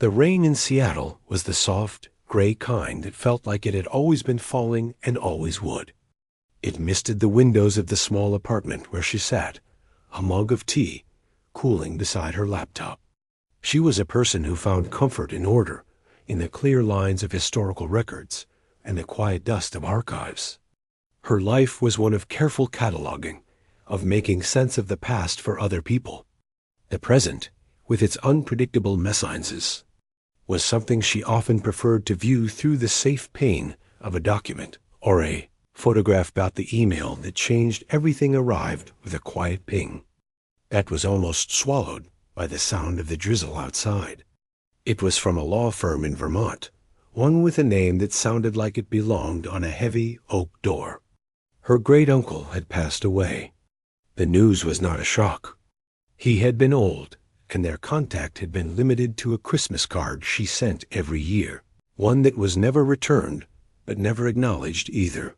The rain in Seattle was the soft, gray kind that felt like it had always been falling and always would. It misted the windows of the small apartment where she sat, a mug of tea, cooling beside her laptop. She was a person who found comfort in order, in the clear lines of historical records and the quiet dust of archives. Her life was one of careful cataloging, of making sense of the past for other people. The present, with its unpredictable mésanges, was something she often preferred to view through the safe pane of a document or a photograph about the email that changed everything arrived with a quiet ping. That was almost swallowed by the sound of the drizzle outside. It was from a law firm in Vermont, one with a name that sounded like it belonged on a heavy oak door. Her great-uncle had passed away. The news was not a shock. He had been old, and their contact had been limited to a Christmas card she sent every year, one that was never returned, but never acknowledged either.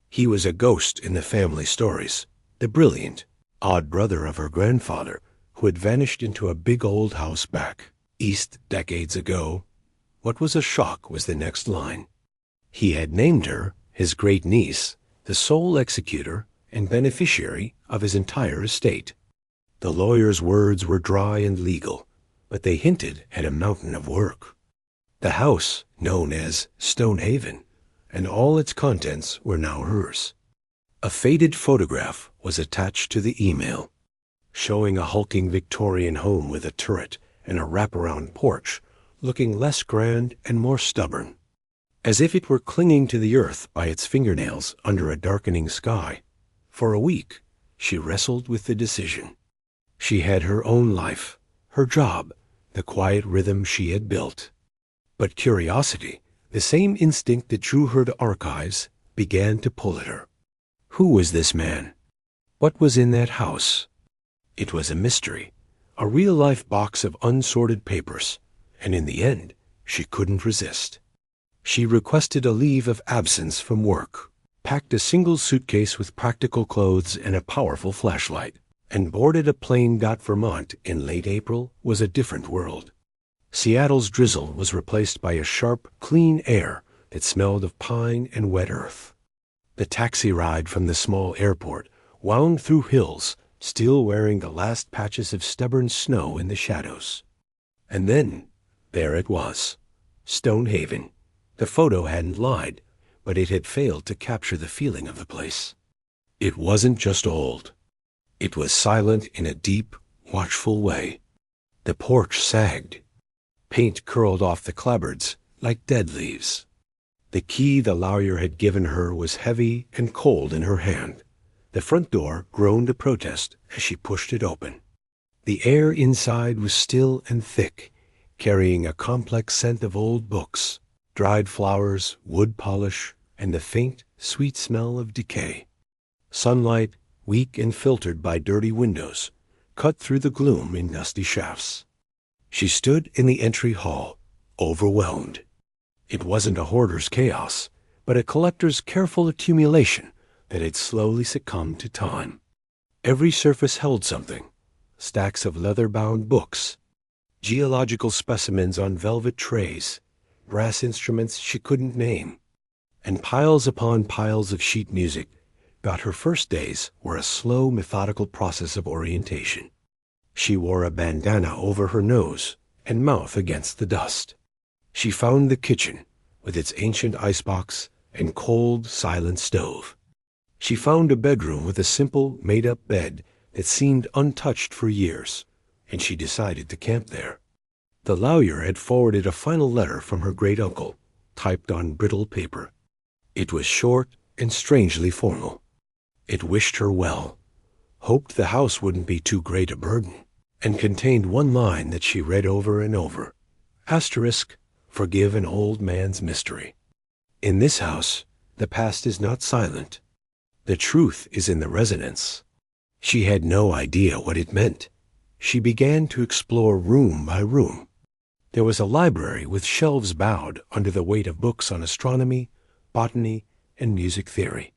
He was a ghost in the family stories, the brilliant, odd brother of her grandfather, who had vanished into a big old house back east decades ago. What was a shock was the next line. He had named her, his great-niece, the sole executor and beneficiary of his entire estate. The lawyer's words were dry and legal, but they hinted at a mountain of work. The house, known as Stonehaven, and all its contents were now hers. A faded photograph was attached to the email, showing a hulking Victorian home with a turret and a wraparound porch, looking less grand and more stubborn, as if it were clinging to the earth by its fingernails under a darkening sky. For a week, she wrestled with the decision. She had her own life, her job, the quiet rhythm she had built. But curiosity, the same instinct that drew her to archives, began to pull at her. Who was this man? What was in that house? It was a mystery, a real-life box of unsorted papers, and in the end, she couldn't resist. She requested a leave of absence from work, packed a single suitcase with practical clothes and a powerful flashlight, and boarded a plane. Vermont in late April was a different world. Seattle's drizzle was replaced by a sharp, clean air that smelled of pine and wet earth. The taxi ride from the small airport wound through hills, still wearing the last patches of stubborn snow in the shadows. And then, there it was, Stonehaven. The photo hadn't lied, but it had failed to capture the feeling of the place. It wasn't just old. It was silent in a deep, watchful way. The porch sagged. Paint curled off the clapboards like dead leaves. The key the lawyer had given her was heavy and cold in her hand. The front door groaned a protest as she pushed it open. The air inside was still and thick, carrying a complex scent of old books, dried flowers, wood polish, and the faint, sweet smell of decay. Sunlight, weak and filtered by dirty windows, cut through the gloom in dusty shafts. She stood in the entry hall, overwhelmed. It wasn't a hoarder's chaos, but a collector's careful accumulation that had slowly succumbed to time. Every surface held something: stacks of leather-bound books, geological specimens on velvet trays, brass instruments she couldn't name, and piles upon piles of sheet music. But her first days were a slow, methodical process of orientation. She wore a bandana over her nose and mouth against the dust. She found the kitchen, with its ancient icebox and cold, silent stove. She found a bedroom with a simple, made-up bed that seemed untouched for years, and she decided to camp there. The lawyer had forwarded a final letter from her great-uncle, typed on brittle paper. It was short and strangely formal. It wished her well, hoped the house wouldn't be too great a burden, and contained one line that she read over and over. Asterisk, forgive an old man's mystery. In this house, the past is not silent. The truth is in the residence. She had no idea what it meant. She began to explore room by room. There was a library with shelves bowed under the weight of books on astronomy, botany, and music theory.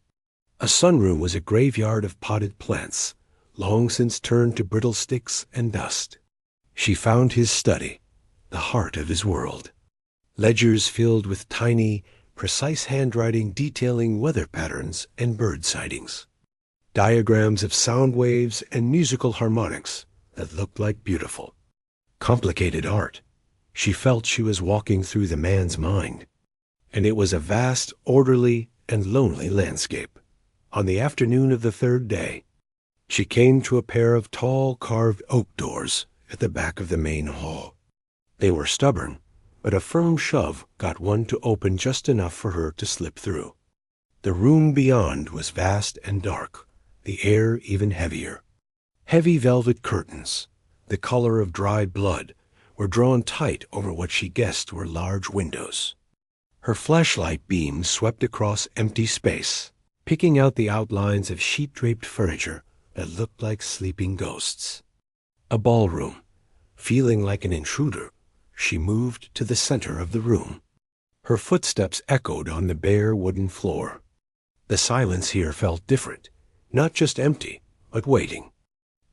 A sunroom was a graveyard of potted plants, long since turned to brittle sticks and dust. She found his study, the heart of his world. Ledgers filled with tiny, precise handwriting detailing weather patterns and bird sightings. Diagrams of sound waves and musical harmonics that looked like beautiful, complicated art. She felt she was walking through the man's mind. And it was a vast, orderly, and lonely landscape. On the afternoon of the third day, she came to a pair of tall carved oak doors at the back of the main hall. They were stubborn, but a firm shove got one to open just enough for her to slip through. The room beyond was vast and dark, the air even heavier. Heavy velvet curtains, the color of dried blood, were drawn tight over what she guessed were large windows. Her flashlight beam swept across empty space, picking out the outlines of sheet-draped furniture that looked like sleeping ghosts. A ballroom. Feeling like an intruder, she moved to the center of the room. Her footsteps echoed on the bare wooden floor. The silence here felt different, not just empty, but waiting.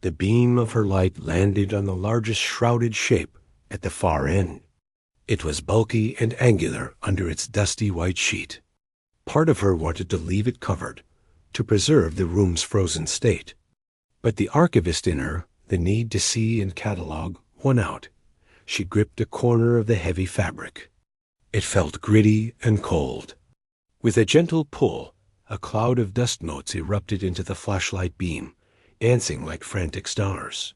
The beam of her light landed on the largest shrouded shape at the far end. It was bulky and angular under its dusty white sheet. Part of her wanted to leave it covered, to preserve the room's frozen state. But the archivist in her, the need to see and catalog, won out. She gripped a corner of the heavy fabric. It felt gritty and cold. With a gentle pull, a cloud of dust motes erupted into the flashlight beam, dancing like frantic stars.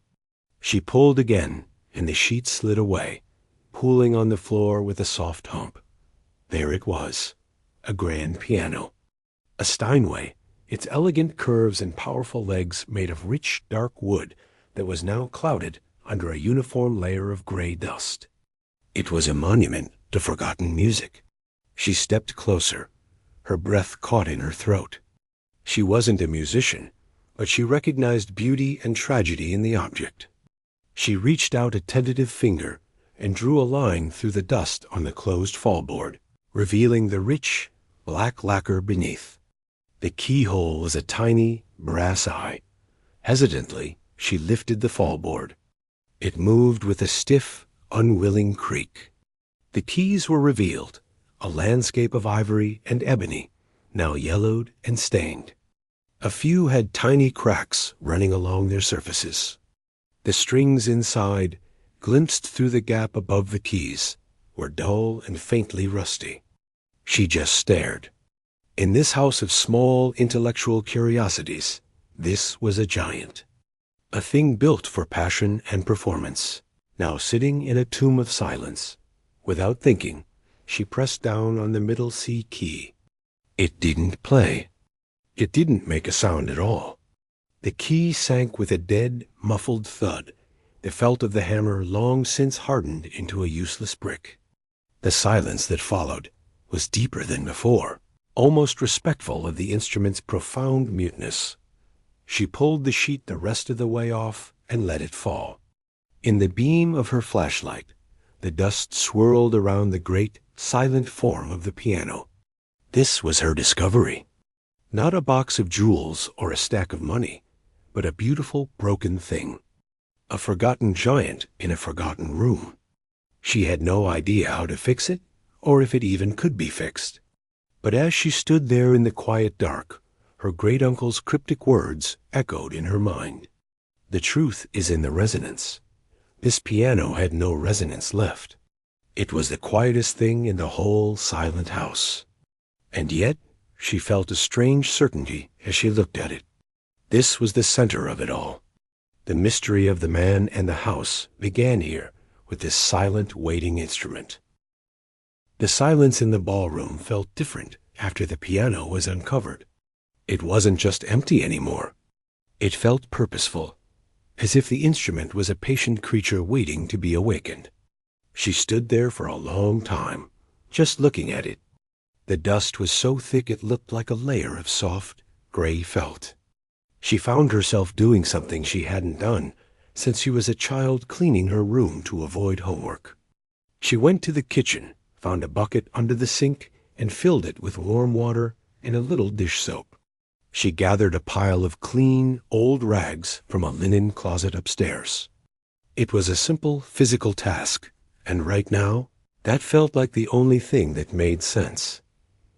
She pulled again, and the sheet slid away, pooling on the floor with a soft hump. There it was, a grand piano. A Steinway, its elegant curves and powerful legs made of rich, dark wood that was now clouded under a uniform layer of gray dust. It was a monument to forgotten music. She stepped closer, her breath caught in her throat. She wasn't a musician, but she recognized beauty and tragedy in the object. She reached out a tentative finger and drew a line through the dust on the closed fallboard, revealing the rich, black lacquer beneath. The keyhole was a tiny, brass eye. Hesitantly, she lifted the fallboard. It moved with a stiff, unwilling creak. The keys were revealed, a landscape of ivory and ebony, now yellowed and stained. A few had tiny cracks running along their surfaces. The strings inside, glimpsed through the gap above the keys, were dull and faintly rusty. She just stared. In this house of small intellectual curiosities, this was a giant. A thing built for passion and performance, now sitting in a tomb of silence. Without thinking, she pressed down on the middle C key. It didn't play. It didn't make a sound at all. The key sank with a dead, muffled thud, the felt of the hammer long since hardened into a useless brick. The silence that followed was deeper than before, almost respectful of the instrument's profound muteness. She pulled the sheet the rest of the way off and let it fall. In the beam of her flashlight, the dust swirled around the great, silent form of the piano. This was her discovery. Not a box of jewels or a stack of money, but a beautiful, broken thing. A forgotten giant in a forgotten room. She had no idea how to fix it, or if it even could be fixed. But as she stood there in the quiet dark, her great-uncle's cryptic words echoed in her mind. The truth is in the resonance. This piano had no resonance left. It was the quietest thing in the whole silent house. And yet, she felt a strange certainty as she looked at it. This was the center of it all. The mystery of the man and the house began here with this silent, waiting instrument. The silence in the ballroom felt different after the piano was uncovered. It wasn't just empty anymore. It felt purposeful, as if the instrument was a patient creature waiting to be awakened. She stood there for a long time, just looking at it. The dust was so thick it looked like a layer of soft, gray felt. She found herself doing something she hadn't done since she was a child, cleaning her room to avoid homework. She went to the kitchen, found a bucket under the sink, and filled it with warm water and a little dish soap. She gathered a pile of clean, old rags from a linen closet upstairs. It was a simple physical task, And right now, that felt like the only thing that made sense.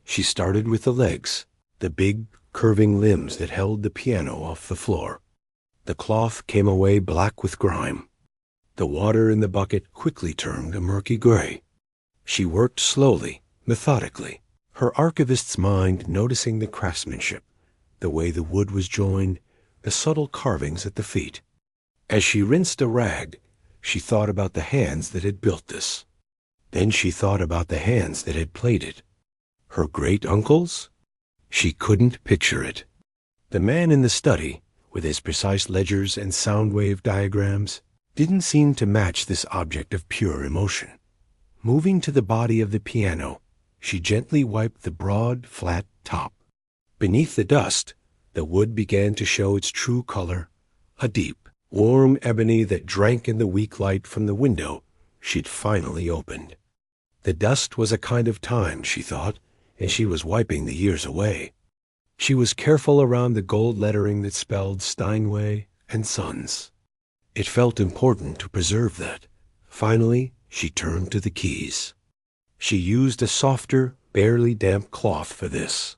She started with the legs, the big, curving limbs that held the piano off the floor. The cloth came away black with grime. The water in the bucket quickly turned a murky gray. She worked slowly, methodically, her archivist's mind noticing the craftsmanship, the way the wood was joined, the subtle carvings at the feet. As she rinsed a rag, she thought about the hands that had built this. Then she thought about the hands that had played it. Her great-uncles? She couldn't picture it. The man in the study, with his precise ledgers and sound wave diagrams, didn't seem to match this object of pure emotion. Moving to the body of the piano, she gently wiped the broad, flat top. Beneath the dust, the wood began to show its true color, a deep, warm ebony that drank in the weak light from the window she'd finally opened. The dust was a kind of time, she thought, and she was wiping the years away. She was careful around the gold lettering that spelled Steinway and Sons. It felt important to preserve that. Finally, she turned to the keys. She used a softer, barely damp cloth for this.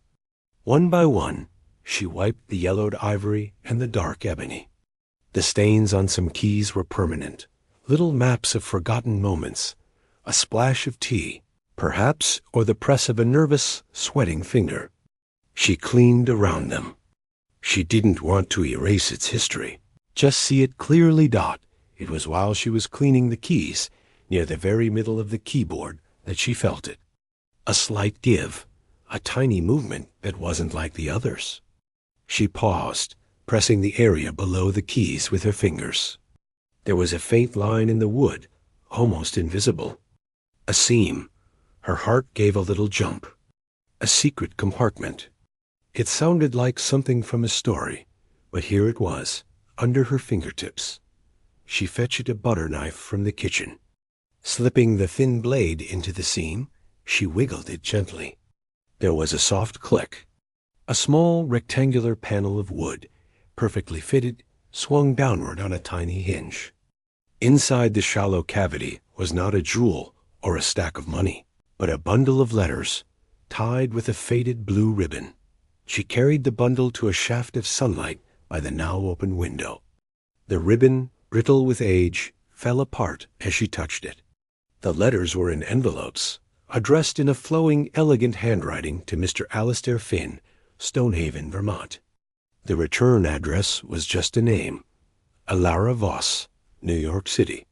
One by one, she wiped the yellowed ivory and the dark ebony. The stains on some keys were permanent, little maps of forgotten moments, a splash of tea, perhaps, or the press of a nervous, sweating finger. She cleaned around them. She didn't want to erase its history, just see it clearly dot. It was while she was cleaning the keys, near the very middle of the keyboard, that she felt it. A slight give, a tiny movement that wasn't like the others. She paused, pressing the area below the keys with her fingers. There was a faint line in the wood, almost invisible. A seam. Her heart gave a little jump. A secret compartment. It sounded like something from a story, but here it was, under her fingertips. She fetched a butter knife from the kitchen. Slipping the thin blade into the seam, she wiggled it gently. There was a soft click. A small rectangular panel of wood, perfectly fitted, swung downward on a tiny hinge. Inside the shallow cavity was not a jewel or a stack of money, but a bundle of letters, tied with a faded blue ribbon. She carried the bundle to a shaft of sunlight by the now open window. The ribbon, brittle with age, fell apart as she touched it. The letters were in envelopes, addressed in a flowing, elegant handwriting to Mr. Alistair Finn, Stonehaven, Vermont. The return address was just a name, Alara Voss, New York City.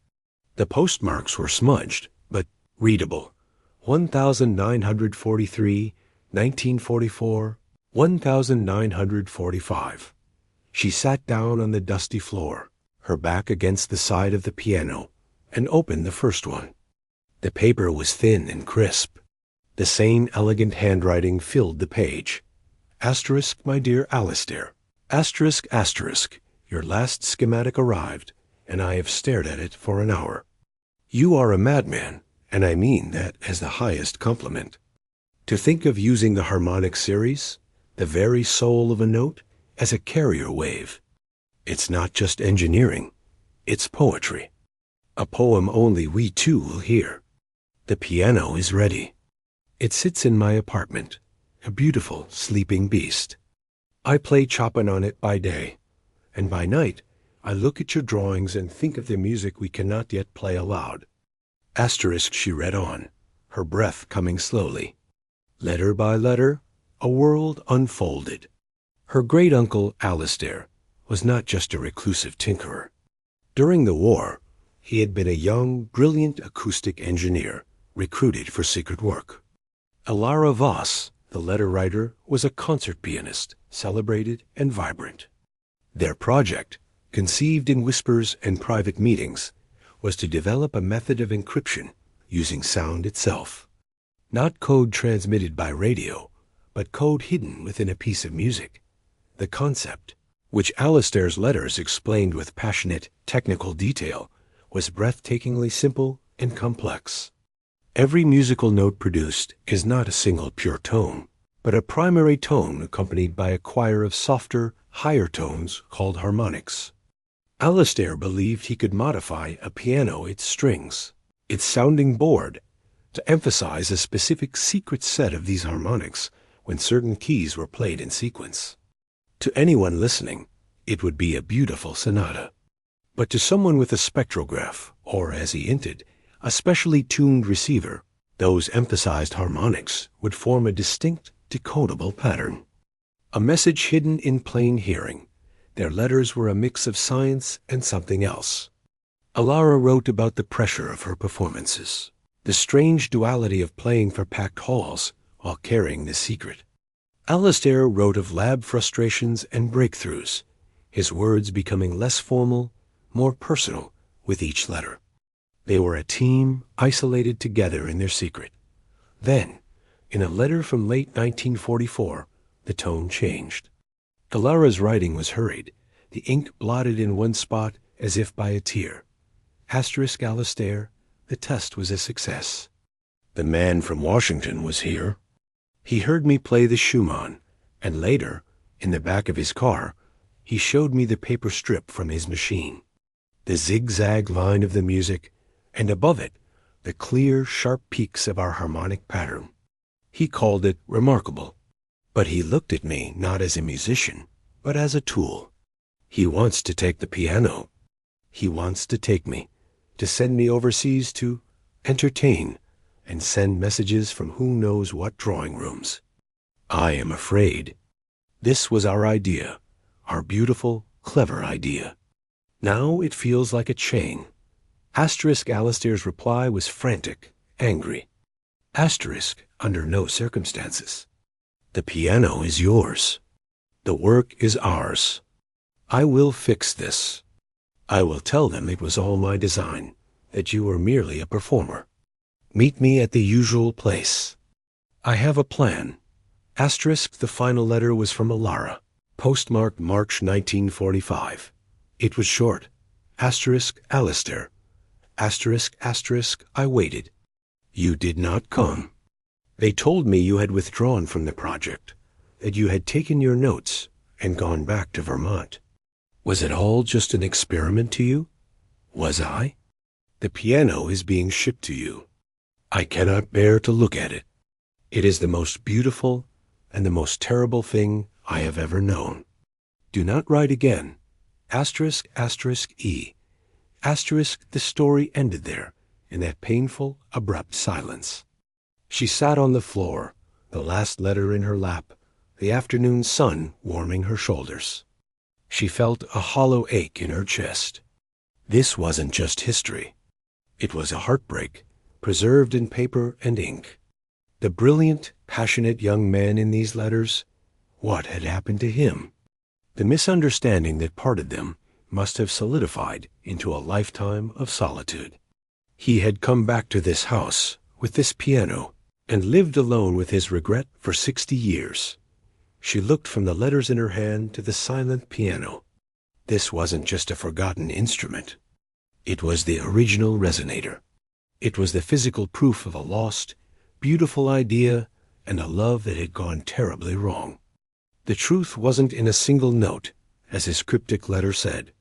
The postmarks were smudged, but readable. 1943, 1944, 1945. She sat down on the dusty floor, her back against the side of the piano, and opened the first one. The paper was thin and crisp. The same elegant handwriting filled the page. Asterisk, my dear Alistair. Asterisk, asterisk. Your last schematic arrived, and I have stared at it for an hour. You are a madman, and I mean that as the highest compliment. To think of using the harmonic series, the very soul of a note, as a carrier wave. It's not just engineering, it's poetry. A poem only we two will hear. The piano is ready. It sits in my apartment, a beautiful sleeping beast. I play Chopin on it by day, and by night I look at your drawings and think of the music we cannot yet play aloud. Asterisk, she read on, her breath coming slowly. Letter by letter, a world unfolded. Her great-uncle, Alistair, was not just a reclusive tinkerer. During the war, he had been a young, brilliant acoustic engineer, recruited for secret work. Alara Voss, the letter writer, was a concert pianist, celebrated and vibrant. Their project, conceived in whispers and private meetings, was to develop a method of encryption using sound itself. Not code transmitted by radio, but code hidden within a piece of music. The concept, which Alistair's letters explained with passionate, technical detail, was breathtakingly simple and complex. Every musical note produced is not a single pure tone, but a primary tone accompanied by a choir of softer, higher tones called harmonics. Alistair believed he could modify a piano its strings. its sounding board, to emphasize a specific secret set of these harmonics when certain keys were played in sequence. To anyone listening, it would be a beautiful sonata. But to someone with a spectrograph, or as he hinted, a specially tuned receiver, those emphasized harmonics would form a distinct, decodable pattern. A message hidden in plain hearing. Their letters were a mix of science and something else. Alara wrote about the pressure of her performances, the strange duality of playing for packed halls while carrying the secret. Alastair wrote of lab frustrations and breakthroughs, his words becoming less formal, more personal with each letter. They were a team isolated together in their secret. Then, in a letter from late 1944, the tone changed. Alara's writing was hurried, the ink blotted in one spot as if by a tear. Asterisk Alastair, the test was a success. The man from Washington was here. He heard me play the Schumann, and later, in the back of his car, he showed me the paper strip from his machine. The zigzag line of the music, and above it, the clear, sharp peaks of our harmonic pattern. He called it remarkable. But he looked at me not as a musician, but as a tool. He wants to take the piano. He wants to take me, to send me overseas to entertain and send messages from who knows what drawing rooms. I am afraid. This was our idea, our beautiful, clever idea. Now it feels like a chain. Asterisk Alastair's reply was frantic, angry. Asterisk, under no circumstances. The piano is yours. The work is ours. I will fix this. I will tell them it was all my design, that you were merely a performer. Meet me at the usual place. I have a plan. Asterisk, the final letter was from Alara, postmarked March 1945. It was short. Asterisk, Alastair. Asterisk, asterisk, I waited. You did not come. They told me you had withdrawn from the project, that you had taken your notes and gone back to Vermont. Was it all just an experiment to you? Was I? The piano is being shipped to you. I cannot bear to look at it. It is the most beautiful and the most terrible thing I have ever known. Do not write again. Asterisk, asterisk, E. Asterisk, the story ended there, in that painful, abrupt silence. She sat on the floor, the last letter in her lap, the afternoon sun warming her shoulders. She felt a hollow ache in her chest. This wasn't just history. It was a heartbreak, preserved in paper and ink. The brilliant, passionate young man in these letters, what had happened to him? The misunderstanding that parted them must have solidified into a lifetime of solitude. He had come back to this house, with this piano, and lived alone with his regret for 60 years. She looked from the letters in her hand to the silent piano. This wasn't just a forgotten instrument. It was the original resonator. It was the physical proof of a lost, beautiful idea and a love that had gone terribly wrong. The truth wasn't in a single note, as his cryptic letter said.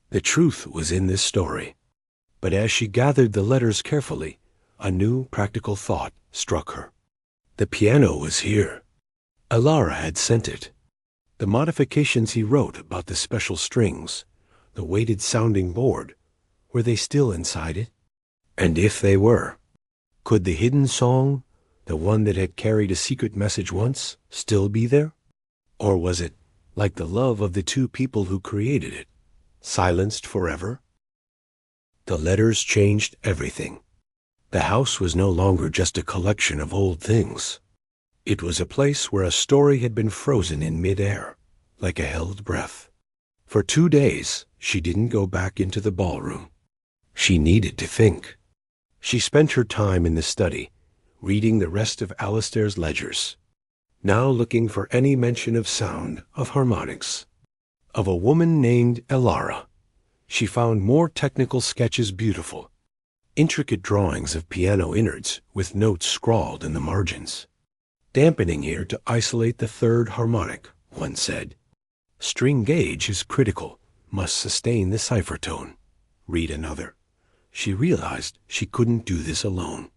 The truth was in this story. But as she gathered the letters carefully, a new practical thought struck her. The piano was here. Alara had sent it. The modifications he wrote about the special strings, the weighted sounding board, were they still inside it? And if they were, could the hidden song, the one that had carried a secret message once, still be there? Or was it, like the love of the two people who created it, silenced forever? The letters changed everything. The house was no longer just a collection of old things. It was a place where a story had been frozen in mid-air, like a held breath. For 2 days, she didn't go back into the ballroom. She needed to think. She spent her time in the study, reading the rest of Alastair's ledgers, now looking for any mention of sound, of harmonics. Of a woman named Alara, she found more technical sketches beautiful, intricate drawings of piano innards with notes scrawled in the margins. Dampening here to isolate the third harmonic, one said. String gauge is critical, must sustain the cipher tone. Read another. she realized she couldn't do this alone.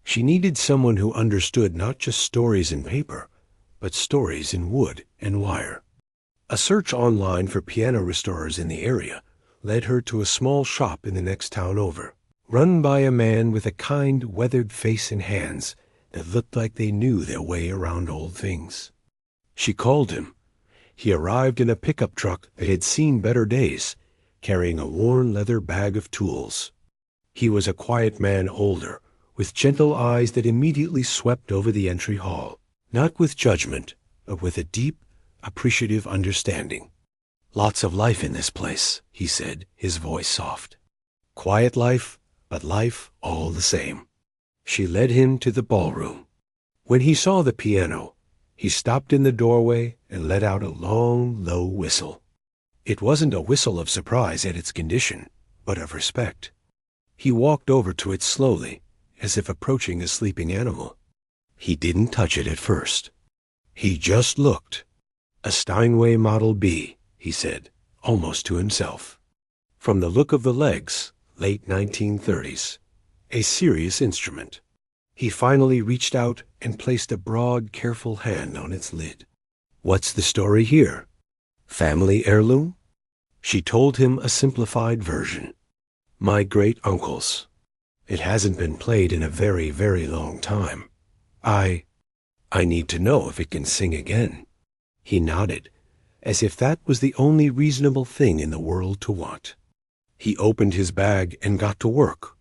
She needed someone who understood not just stories in paper, but stories in wood and wire. A search online for piano restorers in the area led her to a small shop in the next town over, run by a man with a kind, weathered face and hands that looked like they knew their way around old things. She called him. He arrived in a pickup truck that had seen better days, carrying a worn leather bag of tools. He was a quiet man, older, with gentle eyes that immediately swept over the entry hall, not with judgment, but with a deep, appreciative understanding. "Lots of life in this place," he said, his voice soft. "Quiet life, but life all the same." She led him to the ballroom. When he saw the piano, he stopped in the doorway and let out a long, low whistle. It wasn't a whistle of surprise at its condition, but of respect. He walked over to it slowly, as if approaching a sleeping animal. He didn't touch it at first. He just looked. "A Steinway Model B," he said, almost to himself. From the look of the legs, late 1930s. A serious instrument. He finally reached out and placed a broad, careful hand on its lid. "What's the story here? Family heirloom?" She told him a simplified version. "My great-uncle's. It hasn't been played in a very, very long time. I need to know if it can sing again." He nodded, as if that was the only reasonable thing in the world to want. He opened his bag and got to work.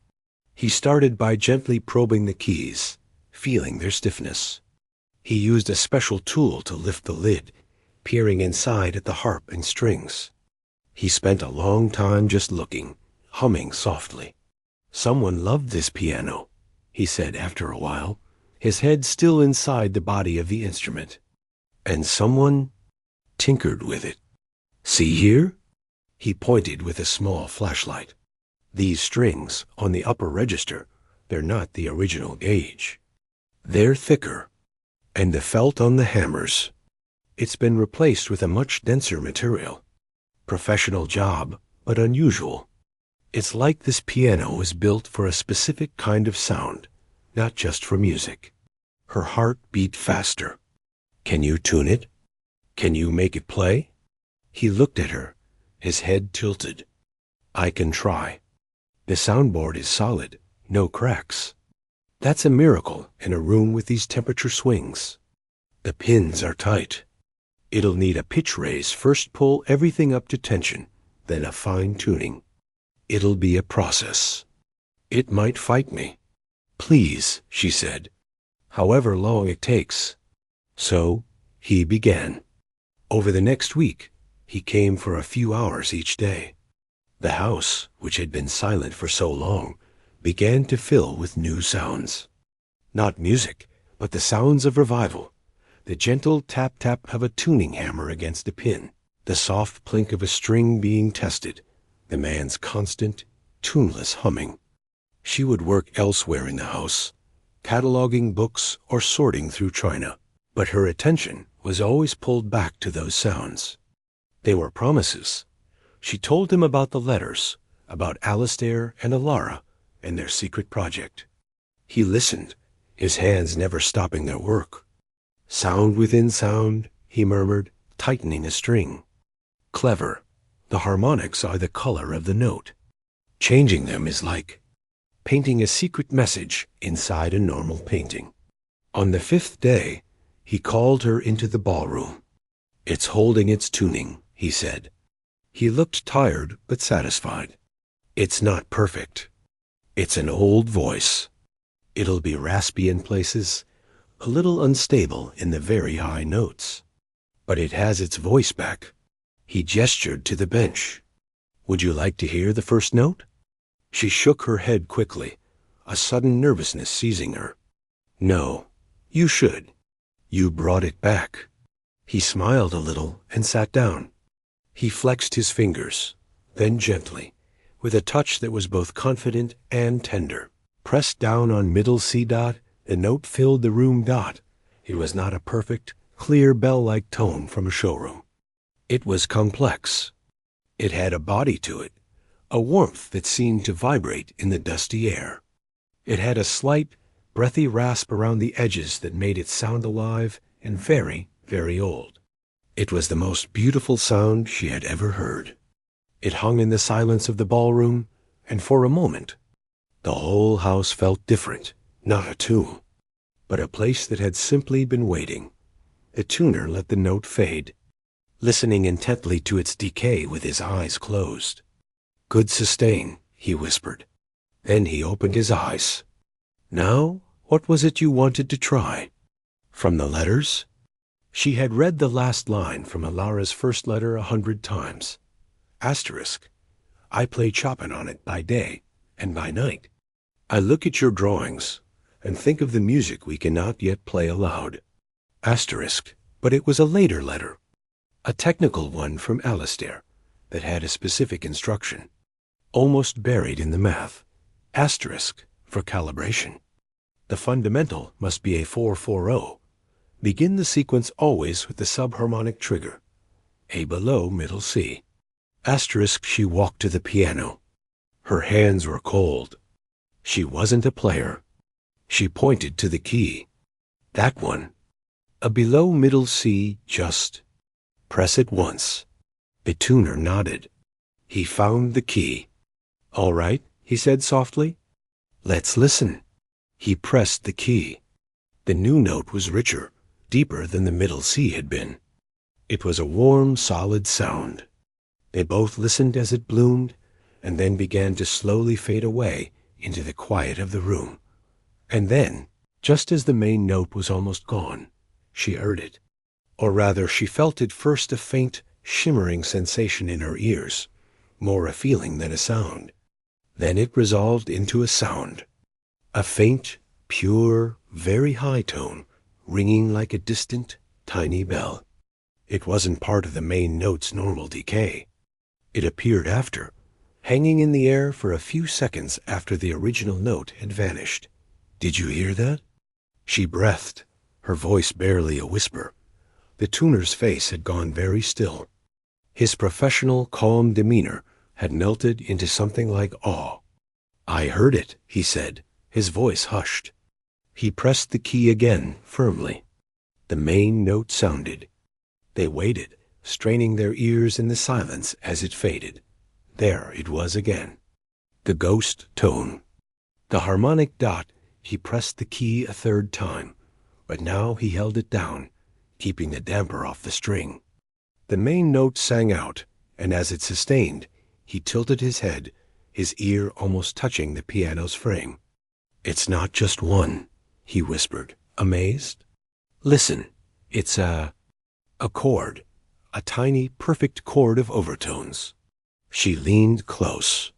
He started by gently probing the keys, feeling their stiffness. He used a special tool to lift the lid, peering inside at the harp and strings. He spent a long time just looking, humming softly. "Someone loved this piano," he said after a while, his head still inside the body of the instrument. "And someone tinkered with it. See here?" He pointed with a small flashlight. "These strings on the upper register, they're not the original gauge. They're thicker. And the felt on the hammers, it's been replaced with a much denser material. Professional job, but unusual. It's like this piano was built for a specific kind of sound, not just for music." Her heart beat faster. "Can you tune it? Can you make it play?" He looked at her, his head tilted. "I can try. The soundboard is solid, no cracks. That's a miracle in a room with these temperature swings. The pins are tight. It'll need a pitch raise, first pull everything up to tension, then a fine tuning. It'll be a process. It might fight me." "Please," she said, "however long it takes." So he began. Over the next week, he came for a few hours each day. The house, which had been silent for so long, began to fill with new sounds. Not music, but the sounds of revival. The gentle tap-tap of a tuning hammer against a pin, the soft plink of a string being tested, the man's constant, tuneless humming. She would work elsewhere in the house, cataloging books or sorting through china, but her attention was always pulled back to those sounds. They were promises. She told him about the letters, about Alistair and Alara and their secret project. He listened, his hands never stopping their work. "Sound within sound," he murmured, tightening a string. "Clever. The harmonics are the color of the note. Changing them is like painting a secret message inside a normal painting." On the 5th day, he called her into the ballroom. "It's holding its tuning," he said. He looked tired but satisfied. "It's not perfect. It's an old voice. It'll be raspy in places, a little unstable in the very high notes. But it has its voice back." He gestured to the bench. "Would you like to hear the first note?" She shook her head quickly, a sudden nervousness seizing her. "No, you should. You brought it back." He smiled a little and sat down. He flexed his fingers, then gently, with a touch that was both confident and tender, pressed down on middle C dot. The note filled the room dot. It was not a perfect, clear bell-like tone from a showroom. It was complex. It had a body to it, a warmth that seemed to vibrate in the dusty air. It had a slight, breathy rasp around the edges that made it sound alive and very, very old. It was the most beautiful sound she had ever heard. It hung in the silence of the ballroom, and for a moment, the whole house felt different, not a tomb, but a place that had simply been waiting. The tuner let the note fade, listening intently to its decay with his eyes closed. "Good sustain," he whispered. Then he opened his eyes. "Now, what was it you wanted to try?" "From the letters?" She had read the last line from Alara's first letter 100 times. Asterisk. "I play Chopin on it by day, and by night. I look at your drawings, and think of the music we cannot yet play aloud." Asterisk. But it was a later letter, a technical one from Alistair, that had a specific instruction, almost buried in the math. Asterisk for calibration. The fundamental must be a 4/4-0. Begin the sequence always with the subharmonic trigger, A below middle C. Asterisk. She walked to the piano. Her hands were cold. She wasn't a player. She pointed to the key. "That one. A below middle C, just. Press it once." The tuner nodded. He found the key. "All right," he said softly. "Let's listen." He pressed the key. The new note was richer, deeper than the middle C had been. It was a warm, solid sound. They both listened as it bloomed, and then began to slowly fade away into the quiet of the room. And then, just as the main note was almost gone, she heard it. Or rather, she felt at first a faint, shimmering sensation in her ears, more a feeling than a sound. Then it resolved into a sound. A faint, pure, very high tone, ringing like a distant, tiny bell. It wasn't part of the main note's normal decay. It appeared after, hanging in the air for a few seconds after the original note had vanished. "Did you hear that?" She breathed, her voice barely a whisper. The tuner's face had gone very still. His professional, calm demeanor had melted into something like awe. "I heard it," he said, his voice hushed. He pressed the key again, firmly. The main note sounded. They waited, straining their ears in the silence as it faded. There it was again. The ghost tone. The harmonic dot. He pressed the key a third time, but now he held it down, keeping the damper off the string. The main note sang out, and as it sustained, he tilted his head, his ear almost touching the piano's frame. "It's not just one," he whispered, amazed. "Listen, it's a chord, a tiny, perfect chord of overtones." She leaned close.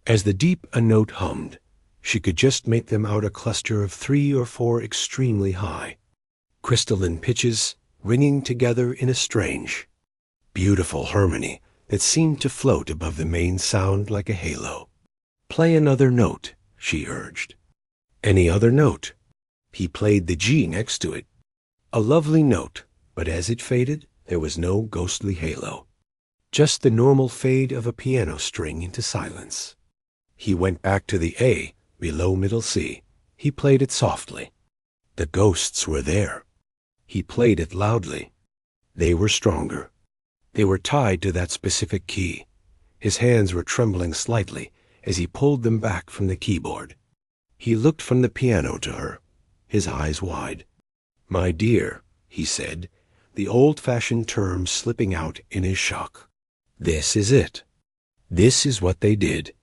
As the deep a note hummed, she could just make them out a cluster of 3 or 4 extremely high, crystalline pitches ringing together in a strange, beautiful harmony that seemed to float above the main sound like a halo. "Play another note," she urged. "Any other note." He played the G next to it. A lovely note, but as it faded, there was no ghostly halo. Just the normal fade of a piano string into silence. He went back to the A, below middle C. He played it softly. The ghosts were there. He played it loudly. They were stronger. They were tied to that specific key. His hands were trembling slightly as he pulled them back from the keyboard. He looked from the piano to her, his eyes wide. "My dear," he said, the old-fashioned term slipping out in his shock. "This is it. This is what they did.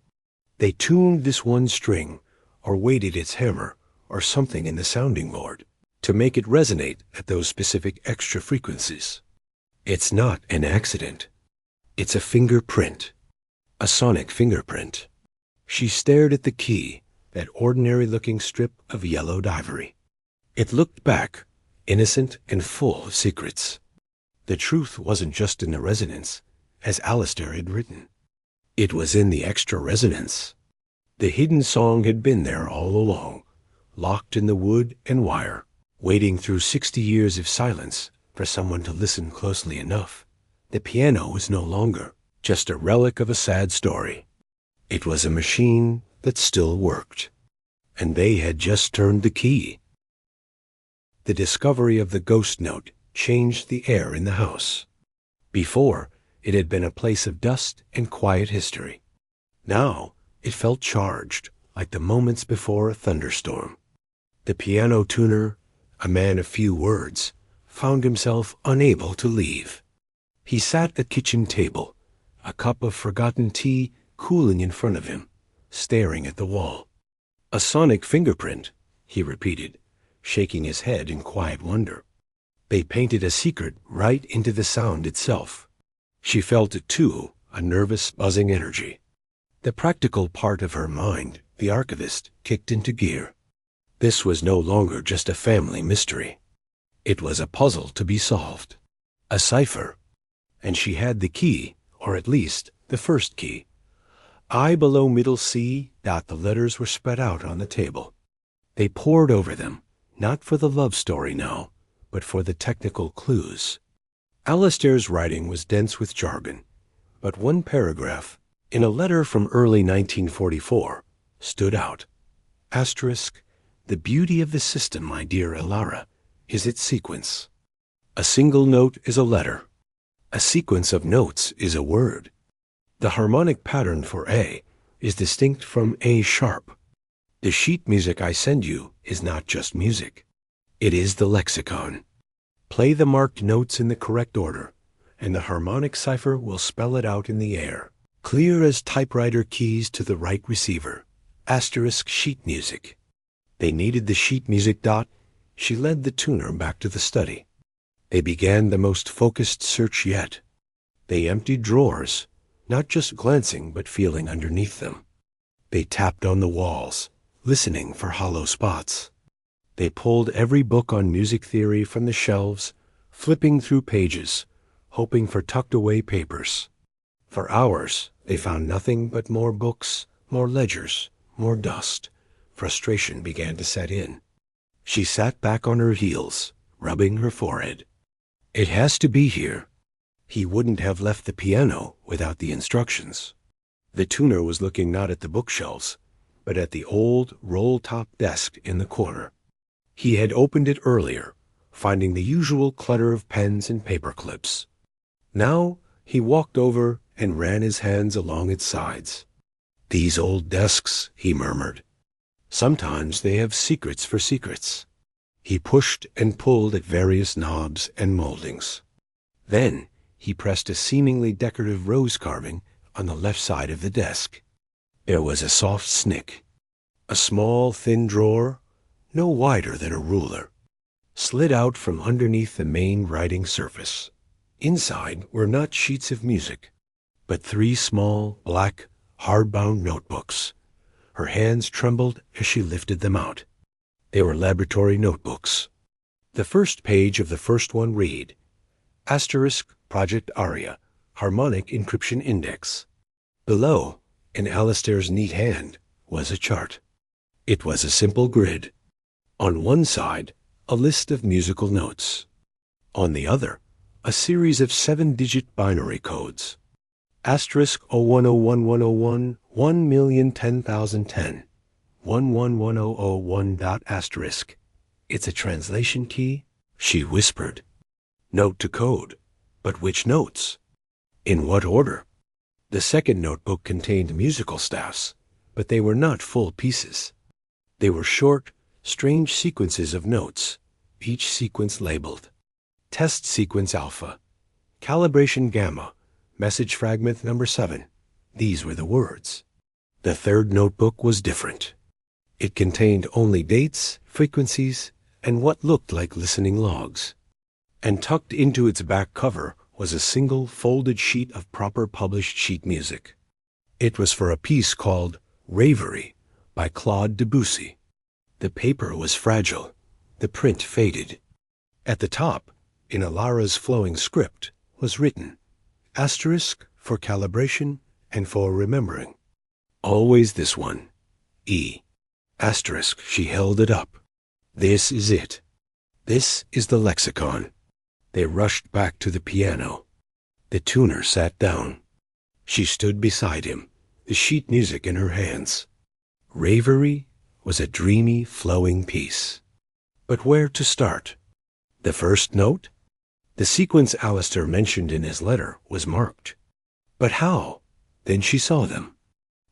They tuned this one string, or weighted its hammer, or something in the sounding board, to make it resonate at those specific extra frequencies. It's not an accident. It's a fingerprint, a sonic fingerprint." She stared at the key, that ordinary-looking strip of yellowed ivory. It looked back, innocent and full of secrets. The truth wasn't just in the resonance, as Alistair had written. It was in the extra resonance. The hidden song had been there all along, locked in the wood and wire, waiting through 60 years of silence for someone to listen closely enough. The piano was no longer just a relic of a sad story. It was a machine that still worked, and they had just turned the key. The discovery of the ghost note changed the air in the house. Before, it had been a place of dust and quiet history. Now, it felt charged, like the moments before a thunderstorm. The piano tuner, a man of few words, found himself unable to leave. He sat at the kitchen table, a cup of forgotten tea cooling in front of him, staring at the wall. "A sonic fingerprint," he repeated, shaking his head in quiet wonder. They painted a secret right into the sound itself. She felt it too, a nervous, buzzing energy. The practical part of her mind, the archivist, kicked into gear. This was no longer just a family mystery. It was a puzzle to be solved, a cipher, and she had the key, or at least the first key. I below middle C. The letters were spread out on the table. They pored over them, not for the love story now, but for the technical clues. Alistair's writing was dense with jargon, but one paragraph, in a letter from early 1944, stood out. Asterisk, "The beauty of the system, my dear Elara, is its sequence. A single note is a letter. A sequence of notes is a word. The harmonic pattern for A is distinct from A sharp. The sheet music I send you is not just music. It is the lexicon. Play the marked notes in the correct order, and the harmonic cipher will spell it out in the air, clear as typewriter keys to the right receiver. Asterisk sheet music." They needed the sheet music. She led the tuner back to the study. They began the most focused search yet. They emptied drawers, not just glancing but feeling underneath them. They tapped on the walls, listening for hollow spots. They pulled every book on music theory from the shelves, flipping through pages, hoping for tucked-away papers. For hours, they found nothing but more books, more ledgers, more dust. Frustration began to set in. She sat back on her heels, rubbing her forehead. It has to be here. He wouldn't have left the piano without the instructions. The tuner was looking not at the bookshelves, but at the old roll-top desk in the corner. He had opened it earlier, finding the usual clutter of pens and paper clips. Now he walked over and ran his hands along its sides. "These old desks," he murmured. "Sometimes they have secrets for secrets." He pushed and pulled at various knobs and moldings. Then he pressed a seemingly decorative rose carving on the left side of the desk. There was a soft snick. A small, thin drawer, no wider than a ruler, slid out from underneath the main writing surface. Inside were not sheets of music, but 3 small, black, hardbound notebooks. Her hands trembled as she lifted them out. They were laboratory notebooks. The first page of the first one read, Asterisk Project Aria, Harmonic Encryption Index. Below, in Alistair's neat hand, was a chart. It was a simple grid. On one side, a list of musical notes. On the other, a series of 7-digit binary codes. Asterisk 0101101 1010010 111001. Asterisk. It's a translation key, she whispered. Note to code. But which notes? In what order? The second notebook contained musical staffs, but they were not full pieces. They were short, strange sequences of notes, each sequence labeled. Test sequence alpha, calibration gamma, message fragment number 7. These were the words. The third notebook was different. It contained only dates, frequencies, and what looked like listening logs. And tucked into its back cover was a single folded sheet of proper published sheet music. It was for a piece called Ravery by Claude Debussy. The paper was fragile, the print faded. At the top, in Alara's flowing script, was written, Asterisk for calibration and for remembering. Always this one, E. Asterisk, she held it up. This is it. This is the lexicon. They rushed back to the piano. The tuner sat down. She stood beside him, the sheet music in her hands. Reverie was a dreamy, flowing piece. But where to start? The first note? The sequence Alistair mentioned in his letter was marked. But how? Then she saw them.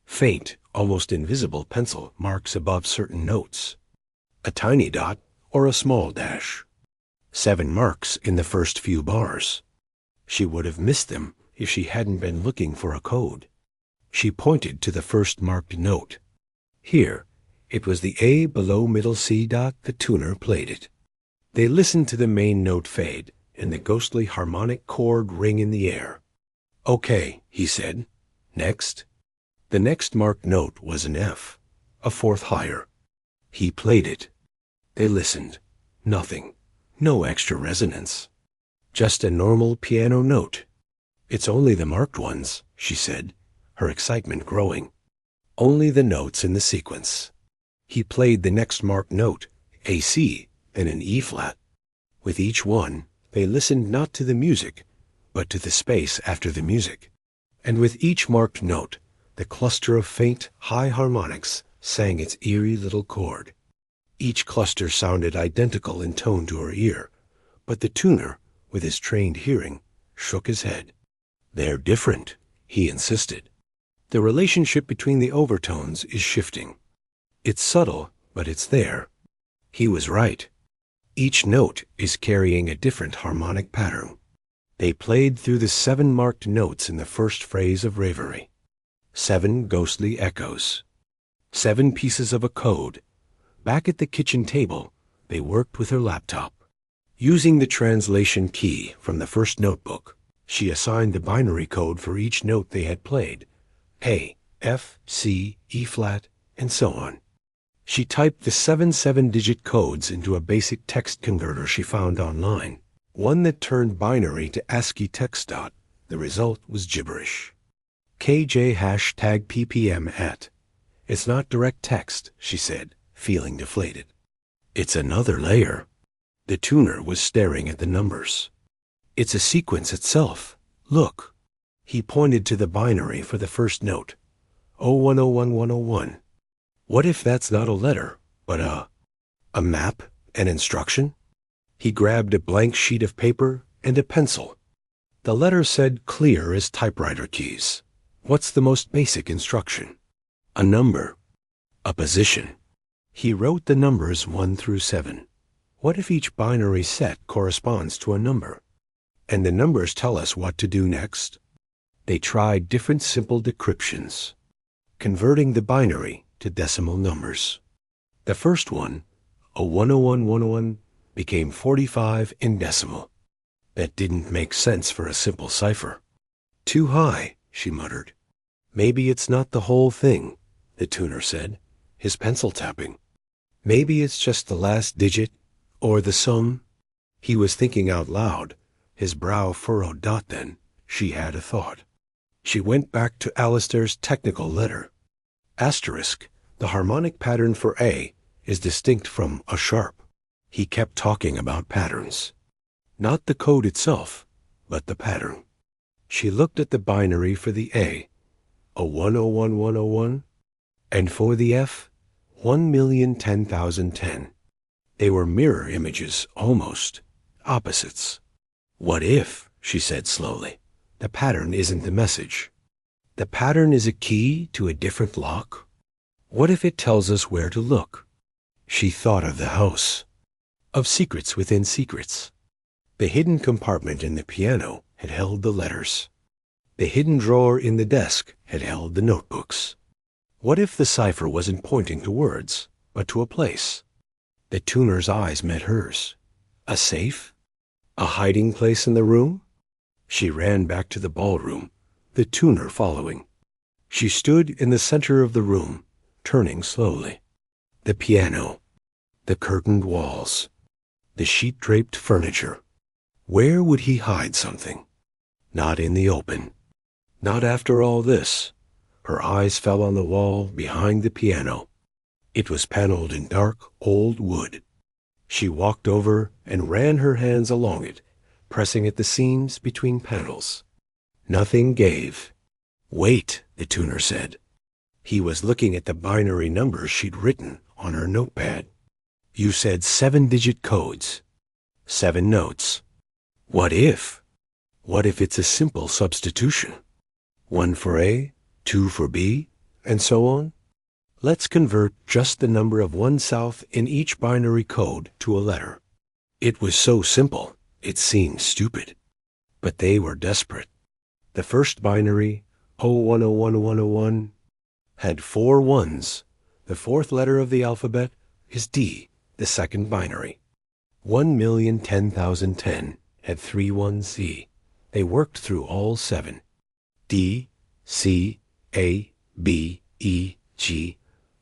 Faint, almost invisible pencil marks above certain notes. A tiny dot or a small dash. 7 marks in the first few bars. She would have missed them if she hadn't been looking for a code. She pointed to the first marked note. Here, it was the A below middle C dot. The tuner played it. They listened to the main note fade and the ghostly harmonic chord ring in the air. "Okay," he said. "Next." The next marked note was an F, a fourth higher. He played it. They listened. Nothing. No extra resonance. Just a normal piano note. "It's only the marked ones," she said, her excitement growing. "Only the notes in the sequence." He played the next marked note, a C, then an E flat. With each one, they listened not to the music, but to the space after the music. And with each marked note, the cluster of faint, high harmonics sang its eerie little chord. Each cluster sounded identical in tone to her ear, but the tuner, with his trained hearing, shook his head. "They're different," he insisted. "The relationship between the overtones is shifting. It's subtle, but it's there." He was right. Each note is carrying a different harmonic pattern. They played through the 7 marked notes in the first phrase of Reverie. 7 ghostly echoes. 7 pieces of a code. Back at the kitchen table, they worked with her laptop. Using the translation key from the first notebook, she assigned the binary code for each note they had played. A, F, C, E flat, and so on. She typed the 7 7-digit codes into a basic text converter she found online, one that turned binary to ASCII text. The result was gibberish. KJ #PPM at. "It's not direct text," she said, feeling deflated. "It's another layer." The tuner was staring at the numbers. "It's a sequence itself. Look." He pointed to the binary for the first note. 0101101. What if that's not a letter, but a map, an instruction? He grabbed a blank sheet of paper and a pencil. The letter said clear as typewriter keys. What's the most basic instruction? A number. A position. He wrote the numbers 1 through 7. What if each binary set corresponds to a number? And the numbers tell us what to do next? They tried different simple decryptions, converting the binary to decimal numbers. The first one, a 101101, became 45 in decimal. That didn't make sense for a simple cipher. "Too high," she muttered. "Maybe it's not the whole thing," the tuner said, his pencil tapping. "Maybe it's just the last digit, or the sum." He was thinking out loud, his brow furrowed. Then she had a thought. She went back to Alistair's technical letter. Asterisk, the harmonic pattern for A is distinct from a sharp. He kept talking about patterns. Not the code itself, but the pattern. She looked at the binary for the A 101101, and for the F, 1,010,010. They were mirror images, almost, opposites. "What if," she said slowly, "the pattern isn't the message? The pattern is a key to a different lock? What if it tells us where to look?" She thought of the house, of secrets within secrets. The hidden compartment in the piano had held the letters. The hidden drawer in the desk had held the notebooks. What if the cipher wasn't pointing to words, but to a place? The tuner's eyes met hers. A safe? A hiding place in the room? She ran back to the ballroom, the tuner following. She stood in the center of the room, turning slowly. The piano, the curtained walls, the sheet-draped furniture. Where would he hide something? Not in the open. Not after all this. Her eyes fell on the wall behind the piano. It was paneled in dark, old wood. She walked over and ran her hands along it, pressing at the seams between panels. Nothing gave. "Wait," the tuner said. He was looking at the binary numbers she'd written on her notepad. You said 7-digit codes. 7 notes. What if? What if it's a simple substitution? 1 for A, 2 for B, and so on? Let's convert just the number of 1/7 in each binary code to a letter. It was so simple, it seemed stupid. But they were desperate. The first binary, 01010101, had 4 ones. The fourth letter of the alphabet is D, the second binary. 1,010,010 had 3 ones C. They worked through all 7. D, C, A, B, E, G,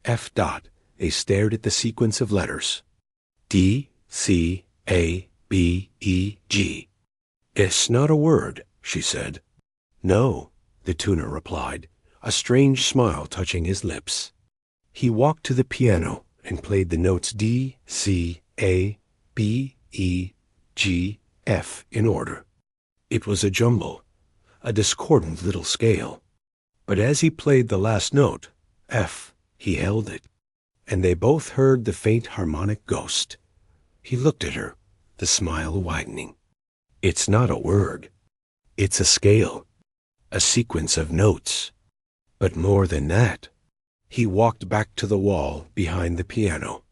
F dot. They stared at the sequence of letters. D, C, A, B, E, G. It's not a word, she said. No, the tuner replied, a strange smile touching his lips. He walked to the piano and played the notes D, C, A, B, E, G, F in order. It was a jumble, a discordant little scale. But as he played the last note, F, he held it, and they both heard the faint harmonic ghost. He looked at her, the smile widening. It's not a word. It's a scale, a sequence of notes. But more than that, he walked back to the wall behind the piano.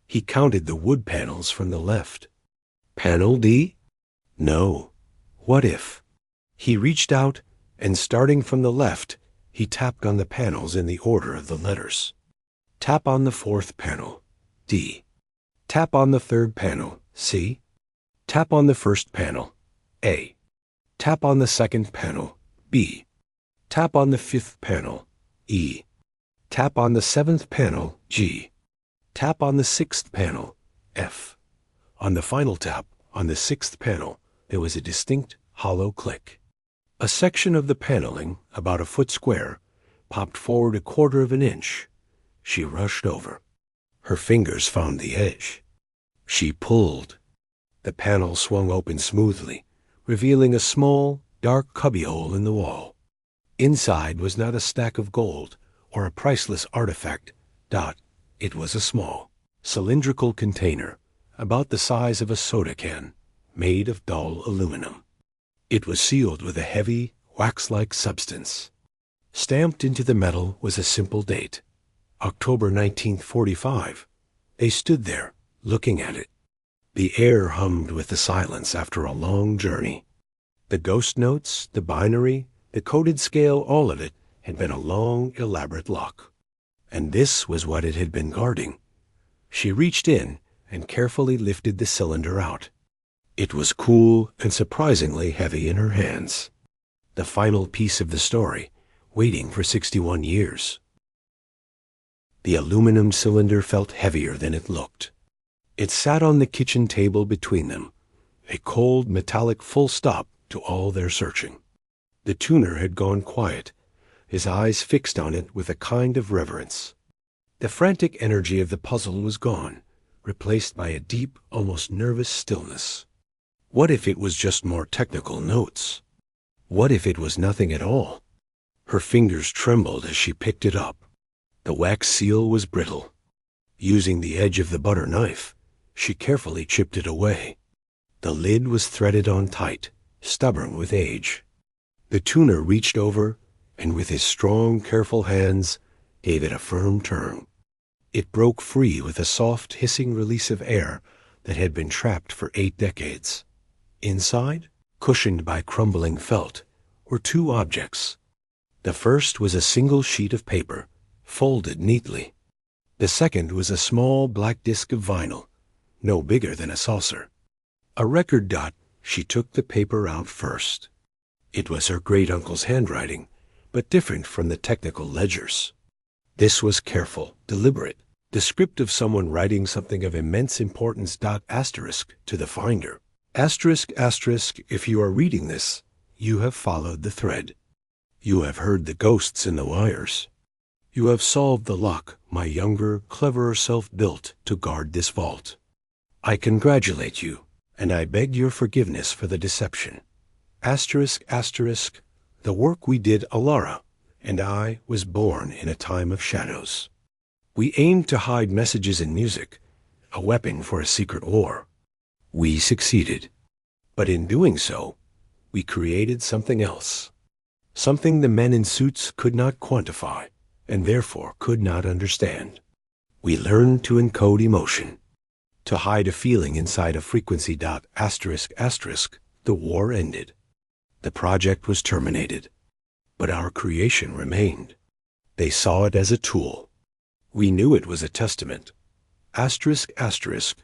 He counted the wood panels from the left. Panel D? No. What if? He reached out, and starting from the left, he tapped on the panels in the order of the letters. Tap on the 4th panel, D. Tap on the 3rd panel, C. Tap on the 1st panel, A. Tap on the 2nd panel, B. Tap on the 5th panel, E. Tap on the 7th panel, G. Tap on the 6th panel, F. On the final tap, on the 6th panel, there was a distinct, hollow click. A section of the paneling, about a foot square, popped forward 1/4 of an inch. She rushed over. Her fingers found the edge. She pulled. The panel swung open smoothly, revealing a small, dark cubbyhole in the wall. Inside was not a stack of gold or a priceless artifact. It was a small, cylindrical container, about the size of a soda can, made of dull aluminum. It was sealed with a heavy, wax-like substance. Stamped into the metal was a simple date, October 1945. They stood there, looking at it. The air hummed with the silence after a long journey. The ghost notes, the binary, the coded scale, all of it had been a long, elaborate lock. And this was what it had been guarding. She reached in and carefully lifted the cylinder out. It was cool and surprisingly heavy in her hands. The final piece of the story, waiting for 61 years. The aluminum cylinder felt heavier than it looked. It sat on the kitchen table between them, a cold metallic full stop to all their searching. The tuner had gone quiet, his eyes fixed on it with a kind of reverence. The frantic energy of the puzzle was gone, replaced by a deep, almost nervous stillness. What if it was just more technical notes? What if it was nothing at all? Her fingers trembled as she picked it up. The wax seal was brittle. Using the edge of the butter knife, she carefully chipped it away. The lid was threaded on tight, stubborn with age. The tuner reached over, and with his strong, careful hands, gave it a firm turn. It broke free with a soft, hissing release of air that had been trapped for 8 decades. Inside, cushioned by crumbling felt, were 2 objects. The first was a single sheet of paper, folded neatly. The second was a small black disc of vinyl, no bigger than a saucer. A record. She took the paper out first. It was her great-uncle's handwriting, but different from the technical ledgers. This was careful, deliberate, the script of someone writing something of immense importance. Asterisk to the finder. Asterisk, asterisk, if you are reading this, you have followed the thread. You have heard the ghosts in the wires. You have solved the lock my younger, cleverer self built to guard this vault. I congratulate you, and I beg your forgiveness for the deception. Asterisk, asterisk, the work we did, Alara, and I was born in a time of shadows. We aimed to hide messages in music, a weapon for a secret war. We succeeded. But in doing so, we created something else. Something the men in suits could not quantify, and therefore could not understand. We learned to encode emotion. To hide a feeling inside a frequency dot asterisk asterisk, the war ended. The project was terminated. But our creation remained. They saw it as a tool. We knew it was a testament. Asterisk asterisk,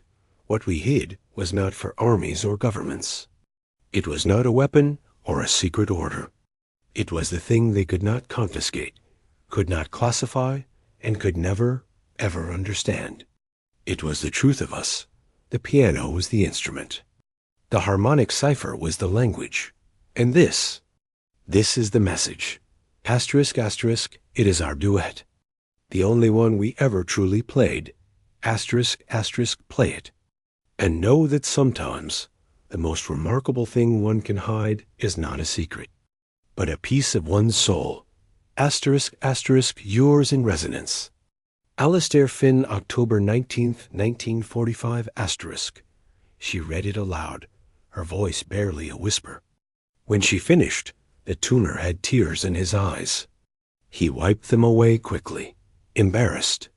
what we hid was not for armies or governments. It was not a weapon or a secret order. It was the thing they could not confiscate, could not classify, and could never, ever understand. It was the truth of us. The piano was the instrument. The harmonic cipher was the language. And this is the message. Asterisk asterisk, it is our duet. The only one we ever truly played. Asterisk asterisk, play it. And know that sometimes the most remarkable thing one can hide is not a secret, but a piece of one's soul. Asterisk asterisk, yours in resonance. Alastair Finn, October 19th, 1945, asterisk. She read it aloud, her voice barely a whisper. When she finished, the tuner had tears in his eyes. He wiped them away quickly, embarrassed.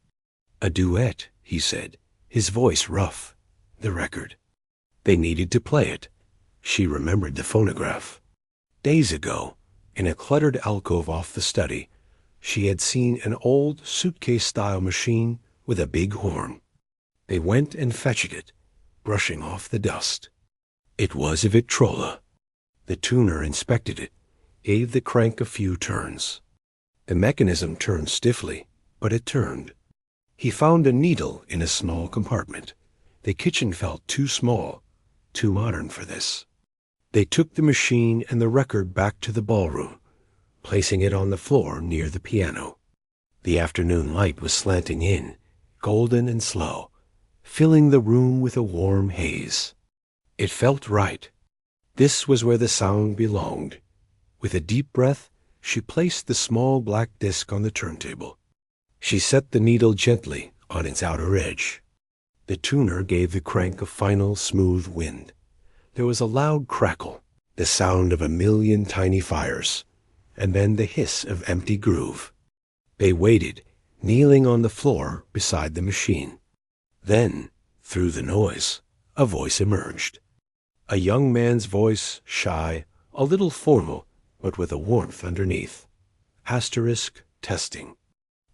A duet, he said, his voice rough. The record. They needed to play it. She remembered the phonograph. Days ago, in a cluttered alcove off the study, she had seen an old suitcase-style machine with a big horn. They went and fetched it, brushing off the dust. It was a Victrola. The tuner inspected it, gave the crank a few turns. The mechanism turned stiffly, but it turned. He found a needle in a small compartment. The kitchen felt too small, too modern for this. They took the machine and the record back to the ballroom, placing it on the floor near the piano. The afternoon light was slanting in, golden and slow, filling the room with a warm haze. It felt right. This was where the sound belonged. With a deep breath, she placed the small black disc on the turntable. She set the needle gently on its outer edge. The tuner gave the crank a final smooth wind. There was a loud crackle, the sound of a million tiny fires, and then the hiss of empty groove. They waited, kneeling on the floor beside the machine. Then, through the noise, a voice emerged. A young man's voice, shy, a little formal, but with a warmth underneath. Asterisk, testing.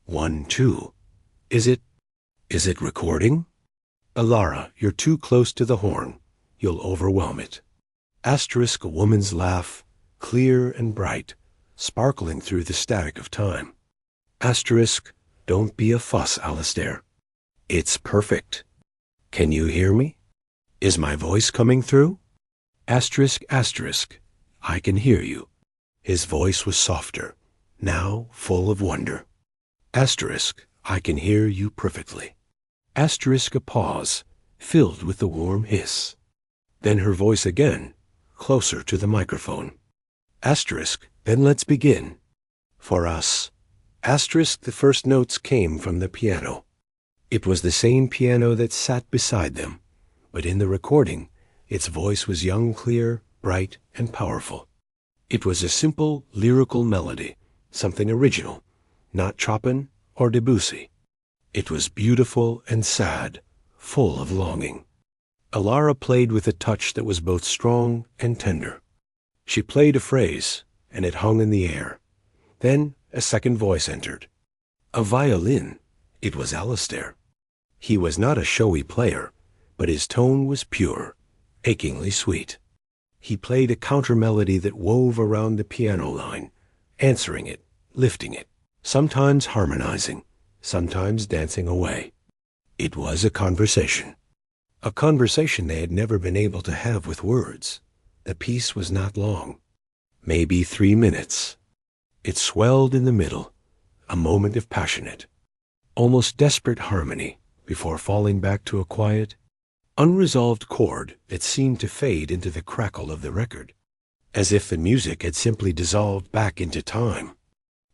1, 2. Is it recording? Alara, you're too close to the horn. You'll overwhelm it. Asterisk, a woman's laugh, clear and bright, sparkling through the static of time. Asterisk, don't be a fuss, Alastair. It's perfect. Can you hear me? Is my voice coming through? Asterisk, asterisk, I can hear you. His voice was softer, now full of wonder. Asterisk, I can hear you perfectly. Asterisk, a pause, filled with the warm hiss. Then her voice again, closer to the microphone. Asterisk, then let's begin. For us. Asterisk, the first notes came from the piano. It was the same piano that sat beside them, but in the recording, its voice was young, clear, bright, and powerful. It was a simple, lyrical melody, something original, not Chopin or Debussy. It was beautiful and sad, full of longing. Alara played with a touch that was both strong and tender. She played a phrase, and it hung in the air. Then a second voice entered. A violin. It was Alastair. He was not a showy player, but his tone was pure, achingly sweet. He played a counter-melody that wove around the piano line, answering it, lifting it, sometimes harmonizing, sometimes dancing away. It was a conversation they had never been able to have with words. The piece was not long, maybe 3 minutes. It swelled in the middle, a moment of passionate, almost desperate harmony before falling back to a quiet, unresolved chord that seemed to fade into the crackle of the record, as if the music had simply dissolved back into time.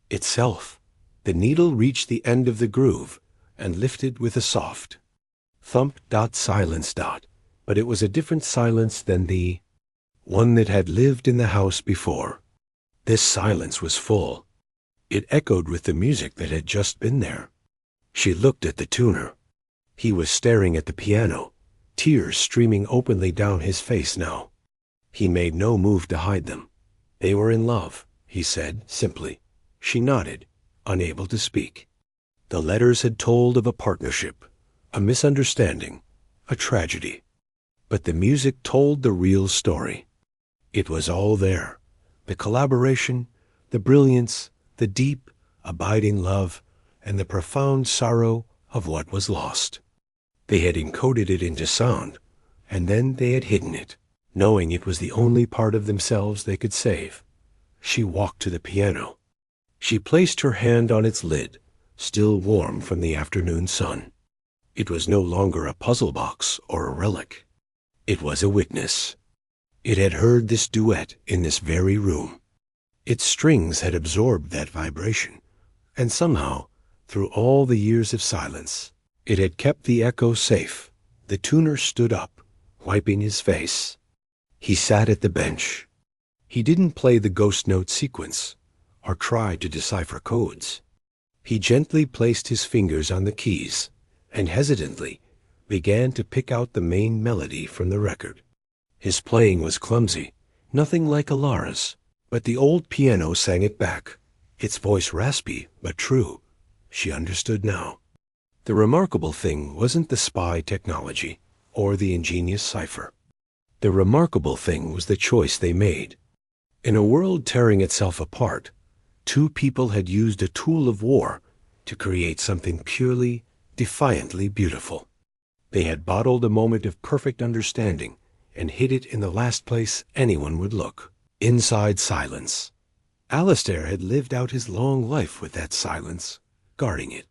Itself. The needle reached the end of the groove and lifted with a soft thump. Silence. But it was a different silence than the one that had lived in the house before. This silence was full. It echoed with the music that had just been there. She looked at the tuner. He was staring at the piano, tears streaming openly down his face now. He made no move to hide them. They were in love, he said simply. She nodded, unable to speak. The letters had told of a partnership, a misunderstanding, a tragedy. But the music told the real story. It was all there. The collaboration, the brilliance, the deep, abiding love, and the profound sorrow of what was lost. They had encoded it into sound, and then they had hidden it, knowing it was the only part of themselves they could save. She walked to the piano. She placed her hand on its lid, still warm from the afternoon sun. It was no longer a puzzle box or a relic. It was a witness. It had heard this duet in this very room. Its strings had absorbed that vibration, and somehow, through all the years of silence, it had kept the echo safe. The tuner stood up, wiping his face. He sat at the bench. He didn't play the ghost note sequence, or try to decipher codes. He gently placed his fingers on the keys, and hesitantly began to pick out the main melody from the record. His playing was clumsy, nothing like Alara's, but the old piano sang it back, its voice raspy but true. She understood now. The remarkable thing wasn't the spy technology or the ingenious cipher. The remarkable thing was the choice they made. In a world tearing itself apart, two people had used a tool of war to create something purely, defiantly beautiful. They had bottled a moment of perfect understanding and hid it in the last place anyone would look, inside silence. Alistair had lived out his long life with that silence, guarding it.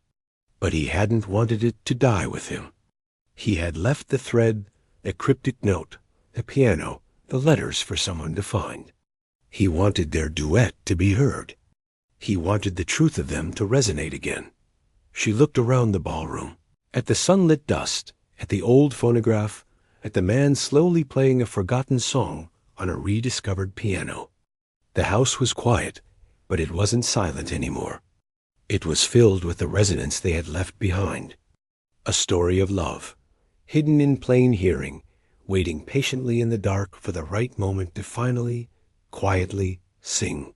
But he hadn't wanted it to die with him. He had left the thread, the cryptic note, the piano, the letters for someone to find. He wanted their duet to be heard. He wanted the truth of them to resonate again. She looked around the ballroom, at the sunlit dust, at the old phonograph, at the man slowly playing a forgotten song on a rediscovered piano. The house was quiet, but it wasn't silent anymore. It was filled with the resonance they had left behind. A story of love, hidden in plain hearing, waiting patiently in the dark for the right moment to finally, quietly sing.